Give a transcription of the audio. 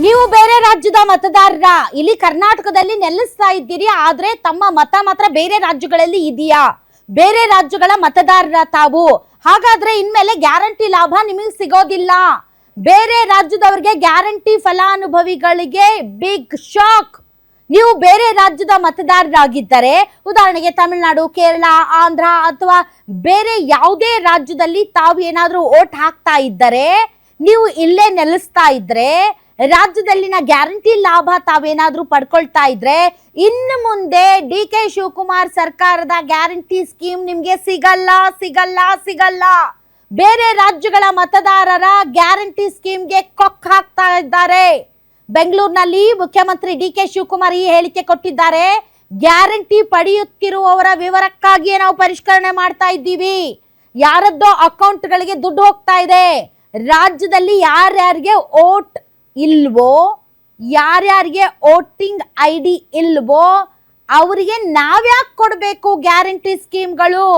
ನೀವು ಬೇರೆ ರಾಜ್ಯದ ಮತದಾರರ ಇಲ್ಲಿ ಕರ್ನಾಟಕದಲ್ಲಿ ನೆಲೆಸ್ತಾ ಇದ್ದೀರಿ, ಆದ್ರೆ ತಮ್ಮ ಮತ ಮಾತ್ರ ಬೇರೆ ರಾಜ್ಯಗಳಲ್ಲಿ ಇದೆಯಾ? ಬೇರೆ ರಾಜ್ಯಗಳ ಮತದಾರರ ತಾವು. ಹಾಗಾದ್ರೆ ಇನ್ಮೇಲೆ ಗ್ಯಾರಂಟಿ ಲಾಭ ನಿಮಗೆ ಸಿಗೋದಿಲ್ಲ. ಬೇರೆ ರಾಜ್ಯದವರಿಗೆ ಗ್ಯಾರಂಟಿ ಫಲಾನುಭವಿಗಳಿಗೆ ಬಿಗ್ ಶಾಕ್. ನೀವು ಬೇರೆ ರಾಜ್ಯದ ಮತದಾರರಾಗಿದ್ದರೆ, ಉದಾಹರಣೆಗೆ ತಮಿಳುನಾಡು, ಕೇರಳ, ಆಂಧ್ರ ಅಥವಾ ಬೇರೆ ಯಾವುದೇ ರಾಜ್ಯದಲ್ಲಿ ತಾವು ಏನಾದ್ರೂ ವೋಟ್ ಹಾಕ್ತಾ ಇದ್ದರೆ, ನೀವು ಇಲ್ಲೇ ನೆಲೆಸ್ತಾ ಇದ್ರೆ, ರಾಜ್ಯದಲ್ಲಿನ ಗ್ಯಾರಂಟಿ ಲಾಭ ತಾವೇನಾದ್ರೂ ಪಡ್ಕೊಳ್ತಾ ಇದ್ರೆ, ಇನ್ನು ಮುಂದೆ ಡಿ.ಕೆ. ಶಿವಕುಮಾರ್ ಸರ್ಕಾರದ ಗ್ಯಾರಂಟಿ ಸ್ಕೀಮ್ ನಿಮ್ಗೆ ಸಿಗಲ್ಲ. ಬೇರೆ ರಾಜ್ಯಗಳ ಮತದಾರರ ಗ್ಯಾರಂಟಿ ಸ್ಕೀಮ್ಗೆ ಕೊಕ್ ಹಾಕ್ತಾ ಇದ್ದಾರೆ. ಬೆಂಗಳೂರಿನಲ್ಲಿ ಮುಖ್ಯಮಂತ್ರಿ ಡಿ.ಕೆ. ಶಿವಕುಮಾರ್ ಈ ಹೇಳಿಕೆ ಕೊಟ್ಟಿದ್ದಾರೆ. ಗ್ಯಾರಂಟಿ ಪಡೆಯುತ್ತಿರುವವರ ವಿವರಕ್ಕಾಗಿಯೇ ನಾವು ಪರಿಷ್ಕರಣೆ ಮಾಡ್ತಾ ಇದ್ದೀವಿ. ಯಾರದ್ದೋ ಅಕೌಂಟ್ಗಳಿಗೆ ದುಡ್ಡು ಹೋಗ್ತಾ ಇದೆ. ರಾಜ್ಯದಲ್ಲಿ ಯಾರ್ಯಾರಿಗೆ ವೋಟ್ ಇಲ್ವೋ, ಯಾರ್ಯಾರಿಗೆ ವೋಟಿಂಗ್ ID ಇಲ್ವೋ ಅವರಿಗೆ ನಾವ್ಯಾಕೆ ಕೊಡಬೇಕು ಗ್ಯಾರಂಟಿ ಸ್ಕೀಮ್ಗಳು?